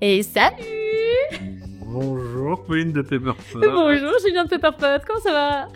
Et salut! Bonjour Pauline de Pepperpot. Bonjour Julien de Pepperpot, comment ça va?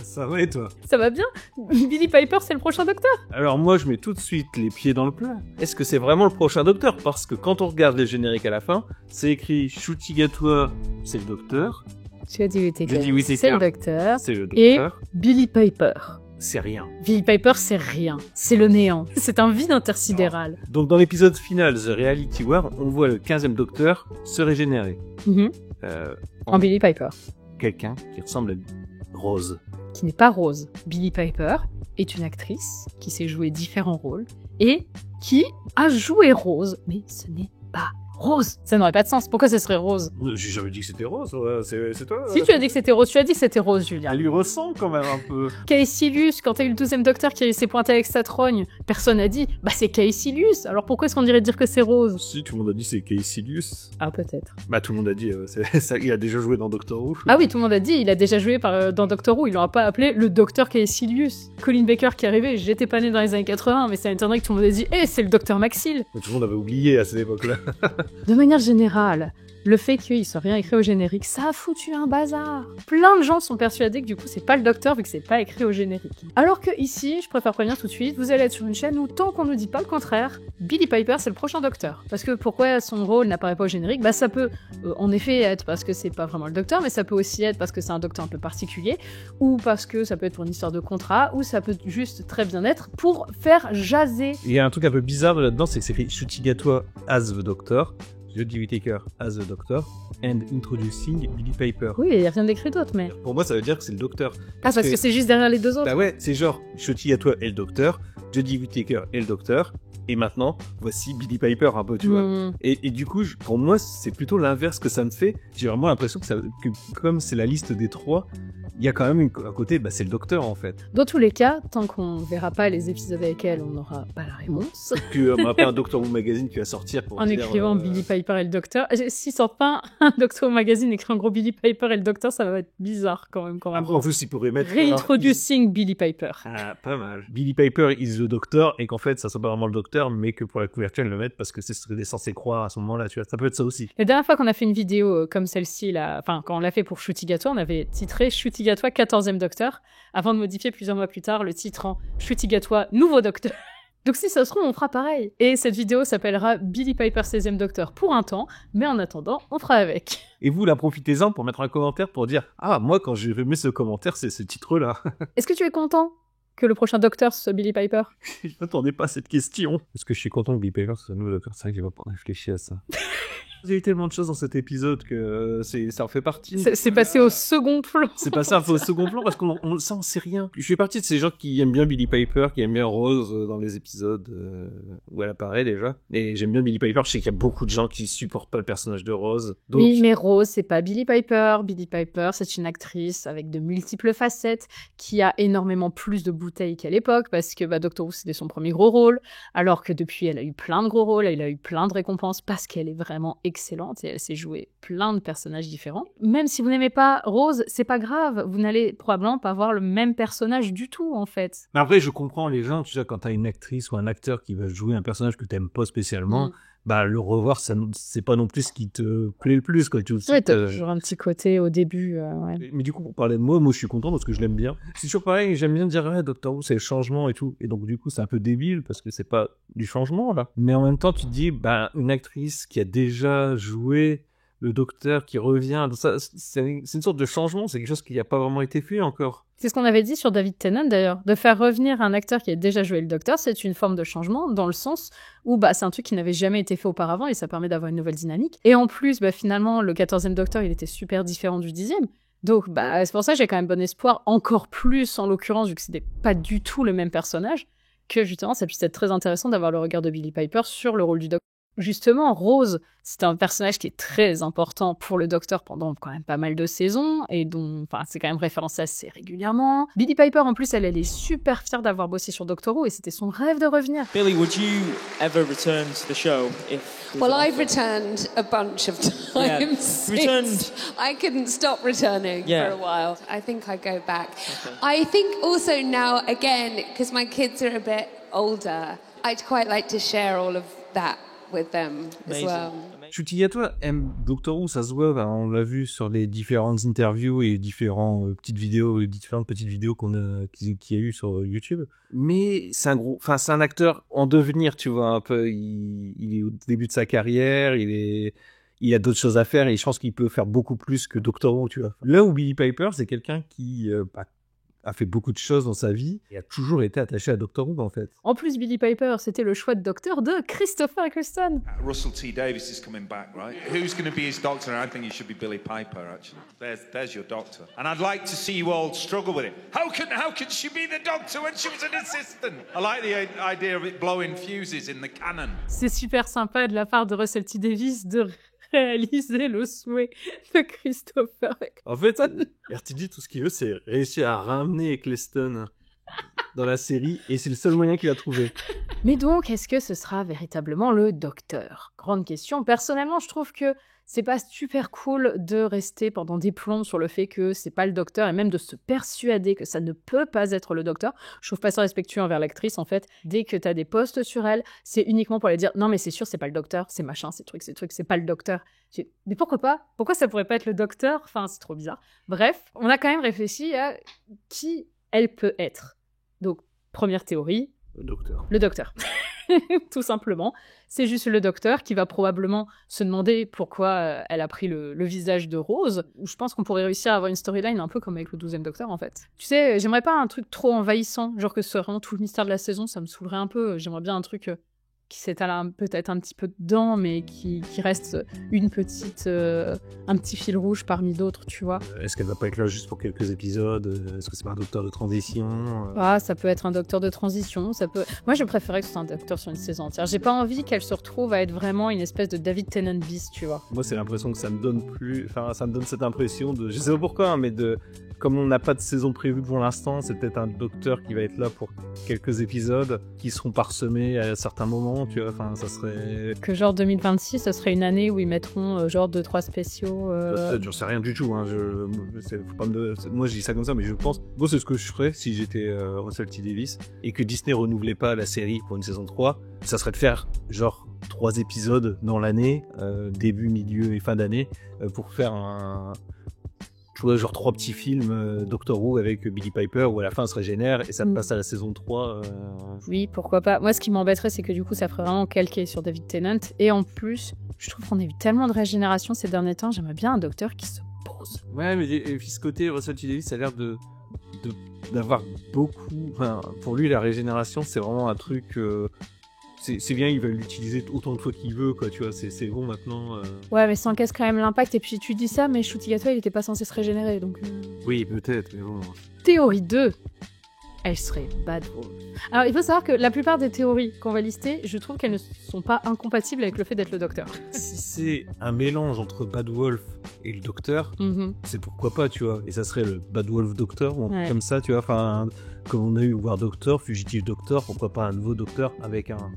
Ça va et toi? Ça va bien? Billie Piper, c'est le prochain docteur? Alors moi je mets tout de suite les pieds dans le plat. Est-ce que c'est vraiment le prochain docteur? Parce que quand on regarde les génériques à la fin, c'est écrit Ncuti Gatwa, c'est le docteur. Jodie Whittaker, Jodie Whittaker, c'est le docteur. C'est le Et docteur. Billie Piper. C'est rien. Billie Piper, c'est rien. C'est le néant. C'est un vide intersidéral. Donc dans l'épisode final, The Reality War, on voit le 15e docteur se régénérer. Mhm. En Billie Piper. Quelqu'un qui ressemble à Rose. Qui n'est pas Rose. Billie Piper est une actrice qui sait jouer différents rôles et qui a joué Rose, mais ce n'est pas Rose. Ça n'aurait pas de sens. Pourquoi ce serait Rose? J'ai jamais dit que c'était Rose, ouais, c'est toi. Si tu as dit que c'était Rose, tu as dit que c'était Rose, Julien. Elle lui ressemble quand même un peu. Caecilius, quand t'as eu le 12e docteur qui s'est pointé avec sa trogne, personne n'a dit « Bah c'est Caecilius !» Alors pourquoi est-ce qu'on dirait dire que c'est Rose? Si, tout le monde a dit c'est Caecilius. Ah peut-être. Bah tout le monde a dit, ça, il a déjà joué dans Doctor Who. Ah oui, tout le monde a dit, il a déjà joué dans Doctor Who, il l'aura pas appelé le docteur Caecilius. Colin Baker qui est arrivé, j'étais pas né dans les années 80, mais ça m'étonnerait que tout le monde ait dit « Eh, c'est le docteur Maxil !» Mais tout le monde avait oublié à cette époque-là. De manière générale, le fait qu'il soit rien écrit au générique, ça a foutu un bazar. Plein de gens sont persuadés que du coup c'est pas le docteur vu que c'est pas écrit au générique. Alors que ici, je préfère prévenir tout de suite, vous allez être sur une chaîne où tant qu'on nous dit pas le contraire, Billie Piper c'est le prochain docteur. Parce que pourquoi son rôle n'apparaît pas au générique? Bah ça peut en effet être parce que c'est pas vraiment le docteur, mais ça peut aussi être parce que c'est un docteur un peu particulier, ou parce que ça peut être pour une histoire de contrat, ou ça peut juste très bien être pour faire jaser. Il y a un truc un peu bizarre là-dedans, c'est que c'est écrit Ncuti Gatwa as the Doctor, Jodie Whittaker as the Doctor, and introducing Billie Piper. Oui, il y a rien d'écrit d'autre, mais... Pour moi, ça veut dire que c'est le docteur. Parce que c'est juste derrière les deux autres. Bah ouais, c'est genre Ncuti Gatwa est le docteur, Jodie Whittaker est le docteur, et maintenant, voici Billie Piper un peu, tu vois. Et du coup, pour moi, c'est plutôt l'inverse que ça me fait. J'ai vraiment l'impression que comme c'est la liste des trois, il y a quand même un côté, bah c'est le docteur en fait. Dans tous les cas, tant qu'on verra pas les épisodes avec elle, on n'aura pas la réponse. On m'a pas un Doctor Who magazine qui va sortir pour en dire, écrivant Billie Piper et le docteur. S'ils sortent pas un Doctor Who magazine écrit en gros Billie Piper et le docteur, ça va être bizarre quand même. Après, en plus, ils pourraient mettre... Reintroducing Billie Piper. Ah, pas mal. Billie Piper is the doctor, et qu'en fait, ça soit pas vraiment le docteur, mais que pour la couverture, ils le mettent parce que c'est ce que censé croire à ce moment-là, tu vois. Ça peut être ça aussi. La dernière fois qu'on a fait une vidéo comme celle-ci, là, enfin, quand on l'a fait pour Ncuti Gatwa, on avait titré Ncuti Gatwa 14e docteur, avant de modifier plusieurs mois plus tard le titre en Ncuti Gatwa nouveau docteur. Donc si ça se trouve, on fera pareil. Et cette vidéo s'appellera Billie Piper 16e docteur pour un temps, mais en attendant, on fera avec. Et vous, là, profitez-en pour mettre un commentaire pour dire « Ah, moi, quand j'ai mis ce commentaire, c'est ce titre-là. » Est-ce que tu es content que le prochain docteur soit Billie Piper? Je m'attendais pas à cette question. Est-ce que je suis content que Billie Piper soit un nouveau docteur? C'est vrai que j'ai pas réfléchi à ça. Il y a eu tellement de choses dans cet épisode que ça en fait partie. C'est passé au second plan. C'est passé un peu au second plan parce qu'on ça, on sait rien. Je fais partie de ces gens qui aiment bien Billie Piper, qui aiment bien Rose dans les épisodes où elle apparaît déjà. Et j'aime bien Billie Piper. Je sais qu'il y a beaucoup de gens qui supportent pas le personnage de Rose. Donc... Oui, mais Rose, c'est pas Billie Piper. Billie Piper, c'est une actrice avec de multiples facettes qui a énormément plus de bouteilles qu'à l'époque parce que Doctor Who, c'était son premier gros rôle. Alors que depuis, elle a eu plein de gros rôles, elle a eu plein de récompenses parce qu'elle est vraiment excellente et elle sait jouer plein de personnages différents. Même si vous n'aimez pas Rose, c'est pas grave, vous n'allez probablement pas voir le même personnage du tout en fait. Mais après, je comprends les gens, tu sais, quand t'as une actrice ou un acteur qui va jouer un personnage que t'aimes pas spécialement, bah le revoir, ça, c'est pas non plus ce qui te plaît le plus, quoi. Tu ouais, t'as toujours un petit côté au début. Ouais. Mais du coup, pour parler de moi je suis content parce que je l'aime bien. C'est toujours pareil, j'aime bien dire ouais, Doctor Who c'est le changement et tout. Et donc du coup, c'est un peu débile parce que c'est pas du changement là. Mais en même temps, tu te dis, bah une actrice qui a déjà joué le docteur qui revient, ça, c'est une sorte de changement, c'est quelque chose qui n'a pas vraiment été fait encore. C'est ce qu'on avait dit sur David Tennant d'ailleurs, de faire revenir un acteur qui a déjà joué le docteur, c'est une forme de changement dans le sens où c'est un truc qui n'avait jamais été fait auparavant et ça permet d'avoir une nouvelle dynamique. Et en plus, finalement, le 14e docteur, il était super différent du 10e. Donc c'est pour ça que j'ai quand même bon espoir, encore plus en l'occurrence, vu que c'était pas du tout le même personnage, que justement ça puisse être très intéressant d'avoir le regard de Billie Piper sur le rôle du docteur. Justement, Rose, c'est un personnage qui est très important pour le Docteur pendant quand même pas mal de saisons, et dont, c'est quand même référencé assez régulièrement. Billie Piper, en plus, elle est super fière d'avoir bossé sur Doctor Who, et c'était son rêve de revenir. Billie, would you ever return to the show if... Well, I've returned a bunch of times. Yeah. Returned. I couldn't stop returning for a while. I think I go back. Okay. I think also now, again, because my kids are a bit older, I'd quite like to share all of that with them as well. Chutigato aime Doctor Who, ça se voit, on l'a vu sur les différentes interviews et différentes petites vidéos qu'il y a eu sur YouTube. Mais c'est un acteur en devenir, tu vois, un peu. Il est au début de sa carrière, il a d'autres choses à faire et je pense qu'il peut faire beaucoup plus que Doctor Who, tu vois. Là où Billie Piper, c'est quelqu'un qui a fait beaucoup de choses dans sa vie et a toujours été attaché à Doctor Who, en fait. En plus, Billie Piper, c'était le choix de docteur de Christopher Eccleston. Russell T Davies is coming back, right? Who's going to be his doctor? I think it should be Billie Piper, actually. There's your doctor. And I'd like to see you all struggle with it. How can she be the doctor when she was an assistant? I like the idea of it blowing fuses in the cannon. C'est super sympa de la part de Russell T Davies de réaliser le souhait de Christopher. En fait, RTD, tout ce qu'il veut, c'est réussir à ramener Eccleston dans la série, et c'est le seul moyen qu'il a trouvé. Mais donc, est-ce que ce sera véritablement le docteur? Grande question. Personnellement, je trouve que c'est pas super cool de rester pendant des plombs sur le fait que c'est pas le docteur et même de se persuader que ça ne peut pas être le docteur. Je trouve pas ça respectueux envers l'actrice, en fait. Dès que t'as des posts sur elle, c'est uniquement pour aller dire non, mais c'est sûr, c'est pas le docteur, c'est machin, c'est truc, c'est pas le docteur. Mais pourquoi pas? Pourquoi ça pourrait pas être le docteur? Enfin, c'est trop bizarre. Bref, on a quand même réfléchi à qui elle peut être. Donc, première théorie. Le docteur. Tout simplement. C'est juste le docteur qui va probablement se demander pourquoi elle a pris le visage de Rose. Je pense qu'on pourrait réussir à avoir une storyline un peu comme avec le 12e docteur, en fait. Tu sais, j'aimerais pas un truc trop envahissant, genre que ce soit vraiment tout le mystère de la saison, ça me saoulerait un peu. J'aimerais bien un truc qui s'étale peut-être un petit peu dedans, mais qui reste un petit fil rouge parmi d'autres, tu vois. Est-ce qu'elle va pas être là juste pour quelques épisodes? Est-ce que c'est pas un docteur de transition? Ah, ça peut être un docteur de transition, ça peut... Moi, je préférais que ce soit un docteur sur une saison entière. J'ai pas envie qu'elle se retrouve à être vraiment une espèce de David Tennant bis, tu vois. Moi, c'est l'impression que ça me donne cette impression de... Je sais pas pourquoi, hein, mais comme on n'a pas de saison prévue pour l'instant, c'est peut-être un docteur qui va être là pour quelques épisodes qui seront parsemés à certains moments, tu vois, enfin, ça serait... Que genre 2026, ça serait une année où ils mettront genre 2-3 spéciaux... Je sais rien du tout, hein, moi je dis ça comme ça, mais je pense... Moi, c'est ce que je ferais si j'étais Russell T Davies et que Disney renouvelait pas la série pour une saison 3, ça serait de faire genre 3 épisodes dans l'année, début, milieu et fin d'année, pour faire genre 3 petits films Doctor Who avec Billie Piper où à la fin elle se régénère et ça passe à la saison 3. Oui, pourquoi pas. Moi, ce qui m'embêterait, c'est que du coup, ça ferait vraiment calquer sur David Tennant. Et en plus, je trouve qu'on a eu tellement de régénération ces derniers temps. J'aimerais bien un docteur qui se pose. Ouais, mais et puis ce côté, Russell T Davies, ça a l'air d'avoir beaucoup... Enfin, pour lui, la régénération, c'est vraiment un truc... C'est bien, il va l'utiliser autant de fois qu'il veut, quoi, tu vois, c'est bon maintenant. Ouais, mais ça encaisse quand même l'impact, et puis tu dis ça, mais Chutigato, il était pas censé se régénérer, donc... Oui, peut-être, mais bon... Théorie 2, elle serait Bad Wolf. Alors, il faut savoir que la plupart des théories qu'on va lister, je trouve qu'elles ne sont pas incompatibles avec le fait d'être le docteur. Si c'est un mélange entre Bad Wolf et le docteur, c'est pourquoi pas, tu vois, et ça serait le Bad Wolf Docteur, ou un truc comme ça, tu vois, enfin... Comme on a eu War Doctor, Fugitive Doctor, pourquoi pas un nouveau docteur avec un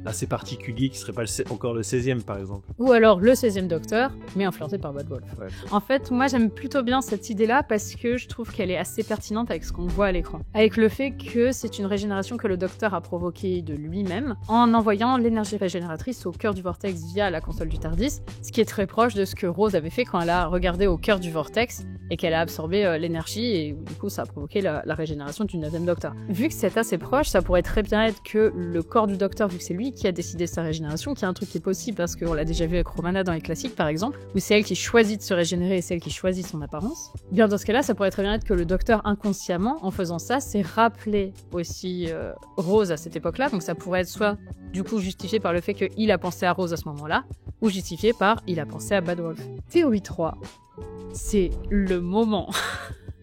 assez particulier qui serait pas encore le 16e par exemple. Ou alors le 16e docteur, mais influencé par Bad Wolf. Ouais. En fait, moi j'aime plutôt bien cette idée-là parce que je trouve qu'elle est assez pertinente avec ce qu'on voit à l'écran. Avec le fait que c'est une régénération que le docteur a provoquée de lui-même en envoyant l'énergie régénératrice au cœur du vortex via la console du TARDIS, ce qui est très proche de ce que Rose avait fait quand elle a regardé au cœur du vortex et qu'elle a absorbé l'énergie et du coup ça a provoqué la régénération du 9e docteur. Vu que c'est assez proche, ça pourrait très bien être que le corps du docteur, vu que c'est lui qui a décidé sa régénération, qui est un truc qui est possible parce qu'on l'a déjà vu avec Romana dans les classiques par exemple, où c'est elle qui choisit de se régénérer et c'est elle qui choisit son apparence. Bien dans ce cas-là, ça pourrait très bien être que le docteur inconsciemment, en faisant ça, s'est rappelé aussi Rose à cette époque-là, donc ça pourrait être soit du coup justifié par le fait qu'il a pensé à Rose à ce moment-là, ou justifié par il a pensé à Bad Wolf. Théorie 3, c'est le moment.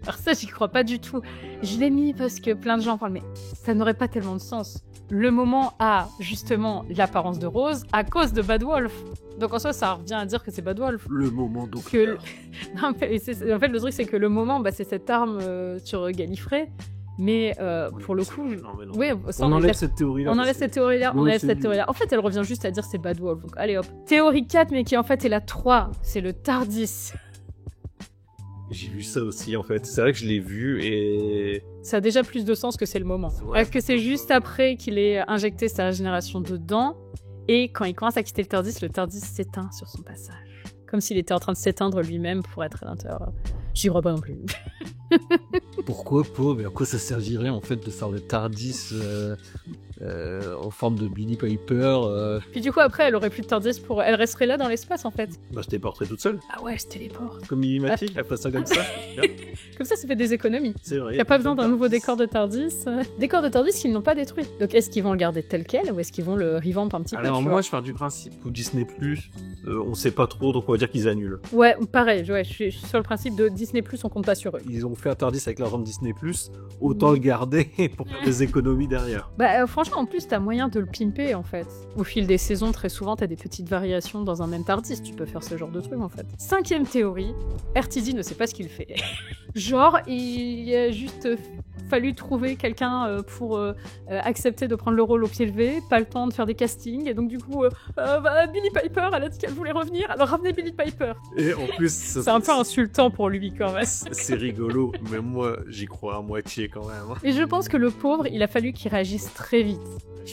Alors ça, j'y crois pas du tout. Je l'ai mis parce que plein de gens parlent, mais ça n'aurait pas tellement de sens. Le moment a justement l'apparence de Rose à cause de Bad Wolf. Donc en soi, ça revient à dire que c'est Bad Wolf. Le moment donc. Non, en fait, le truc, c'est que le moment, c'est cette arme sur Gallifrey. Mais pour le coup, oui, on enlève cette théorie-là. On enlève cette théorie-là. En fait, elle revient juste à dire c'est Bad Wolf. Donc allez hop. Théorie 4, mais qui en fait est la 3, c'est le TARDIS. J'ai vu ça aussi en fait. C'est vrai que je l'ai vu et... Ça a déjà plus de sens que c'est le moment. Ouais. Que c'est juste après qu'il ait injecté sa régénération dedans Et quand il commence à quitter le TARDIS s'éteint sur son passage. Comme s'il était en train de s'éteindre lui-même pour être à l'intérieur. J'y crois pas non plus. Pourquoi pas? Mais à quoi ça servirait en fait de faire le TARDIS en forme de Billie Piper Puis du coup après elle aurait plus de TARDIS elle resterait là dans l'espace en fait. Bah je téléporterais toute seule. Ah ouais, je téléporte. Comme Minimatic, elle fait ça comme ça. Comme ça fait des économies. C'est vrai. Il n'y a pas besoin d'un nouveau décor de TARDIS. Décor de TARDIS qu'ils n'ont pas détruit. Donc est-ce qu'ils vont le garder tel quel ou est-ce qu'ils vont le revamp un petit peu? Alors moi je pars du principe où Disney+, on sait pas trop, donc on va dire qu'ils annulent. Ouais, pareil, je suis sur le principe de Disney+, on compte pas sur eux. Ils ont fait un TARDIS avec l'argent de Disney+, autant le garder pour faire des économies derrière. Bah franchement, en plus, t'as moyen de le pimper, en fait. Au fil des saisons, très souvent, t'as des petites variations dans un même TARDIS. Tu peux faire ce genre de truc, en fait. 5e théorie, RTD ne sait pas ce qu'il fait. Genre, il a juste fallu trouver quelqu'un pour accepter de prendre le rôle au pied levé, pas le temps de faire des castings, et donc du coup, Billie Piper, elle a dit qu'elle voulait revenir, alors ramenez Billie Piper. Et en plus... C'est un peu insultant pour lui, quand même. C'est rigolo, mais moi, j'y crois à moitié, quand même. Et je pense que le pauvre, il a fallu qu'il réagisse très vite.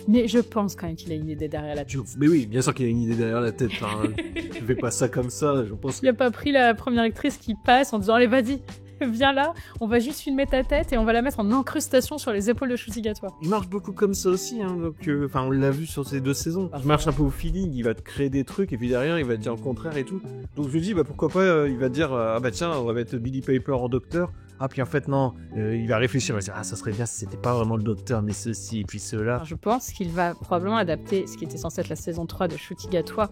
Mais je pense quand même qu'il a une idée derrière la tête. Mais oui, bien sûr qu'il a une idée derrière la tête. Hein. Je fais pas ça comme ça, je pense. Il a pas pris la première actrice qui passe en disant « Allez, vas-y, viens là, on va juste filmer ta tête et on va la mettre en incrustation sur les épaules de Shootigatoire. » Il marche beaucoup comme ça aussi, hein, donc on l'a vu sur ces 2 saisons. Il marche un peu au feeling, il va te créer des trucs et puis derrière il va te dire le contraire et tout. Donc je me dis pourquoi pas, il va te dire ah bah tiens, on va mettre Billie Piper en docteur. Ah puis en fait non, il va réfléchir, il va se dire ah ça serait bien si c'était pas vraiment le docteur mais ceci et puis cela. Alors, je pense qu'il va probablement adapter ce qui était censé être la saison 3 de Shootigatoire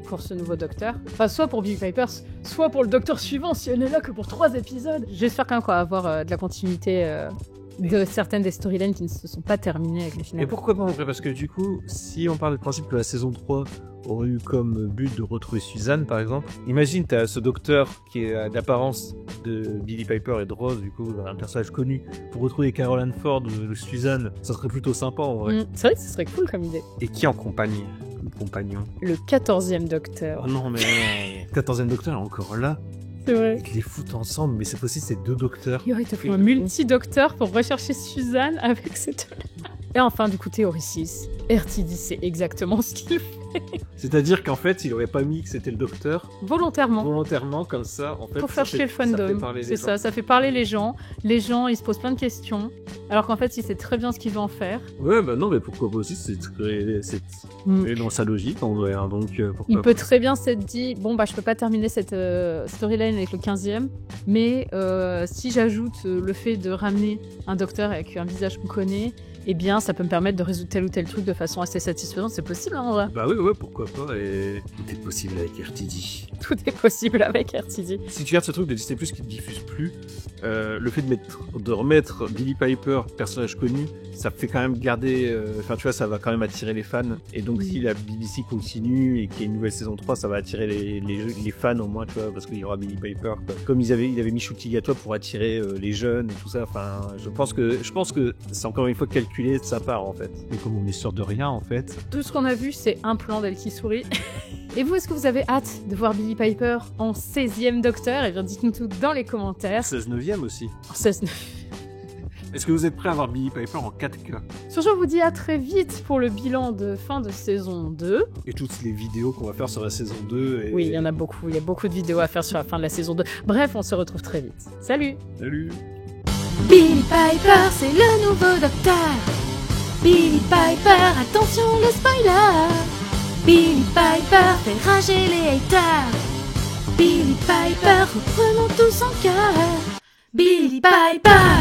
pour ce nouveau docteur. Enfin, soit pour Billie Piper, soit pour le docteur suivant si elle n'est là que pour 3 épisodes. J'espère quand même qu'on va avoir de la continuité de certaines des storylines qui ne se sont pas terminées avec les finales. Et pourquoi pas en vrai? Parce que du coup, si on parle du principe que la saison 3 aurait eu comme but de retrouver Suzanne par exemple, imagine t'as ce docteur qui est d'apparence de Billie Piper et de Rose, du coup un personnage connu, pour retrouver Caroline Ford ou Suzanne, ça serait plutôt sympa en vrai. C'est vrai que ce serait cool comme idée. Et qui en compagnie? Le compagnon? Le 14e docteur. Oh non mais non. 14e docteur est encore là. C'est vrai. Ils les foutent ensemble, mais cette fois-ci c'est 2 docteurs. Il te faut un multi-docteur pour rechercher Suzanne avec cette... Et enfin, du coup, théorie 6. RTD sait exactement ce qu'il fait. C'est-à-dire qu'en fait, il aurait pas mis que c'était le docteur. Volontairement, comme ça, en fait. Pour faire chier le fandom. C'est ça, ça fait parler les gens. Les gens, ils se posent plein de questions. Alors qu'en fait, il sait très bien ce qu'il veut en faire. Ouais, bah non, mais pourquoi pas aussi, c'est dans sa logique, en vrai. Hein, donc, pourquoi il peut très bien s'être dit, bon, bah, je peux pas terminer cette storyline avec le 15e, mais si j'ajoute le fait de ramener un docteur avec un visage qu'on connaît, eh bien, ça peut me permettre de résoudre tel ou tel truc de façon assez satisfaisante. C'est possible, hein, en vrai. Bah oui, ouais, pourquoi pas. Et tout est possible avec RTD. Tout est possible avec RTD. Si tu regardes ce truc de Disney+, qui ne diffuse plus, le fait de remettre Billie Piper, personnage connu, ça fait quand même garder... Enfin, tu vois, ça va quand même attirer les fans. Et donc, si la BBC continue et qu'il y a une nouvelle saison 3, ça va attirer les fans au moins, tu vois, parce qu'il y aura Billie Piper. Quoi. Comme il avait mis Shootigatoire pour attirer les jeunes et tout ça. Enfin, je pense que c'est encore une fois calculé de sa part, en fait. Et comme on est sûr de rien, en fait... Tout ce qu'on a vu, c'est un plan d'elle qui sourit. Et vous, est-ce que vous avez hâte de voir Billie Piper en 16e docteur? Eh bien, dites-nous tout dans les commentaires. 16e aussi. En 16e. Est-ce que vous êtes prêts à voir Billie Piper en 4K? Sur ce, je vous dis à très vite pour le bilan de fin de saison 2. Et toutes les vidéos qu'on va faire sur la saison 2. Et... Oui, il y en a beaucoup. Il y a beaucoup de vidéos à faire sur la fin de la saison 2. Bref, on se retrouve très vite. Salut! Salut! Billie Piper, c'est le nouveau docteur. Billie Piper, attention les spoilers. Billie Piper fait rager les haters. Billie Piper, reprenons tous en cœur. Billie Piper.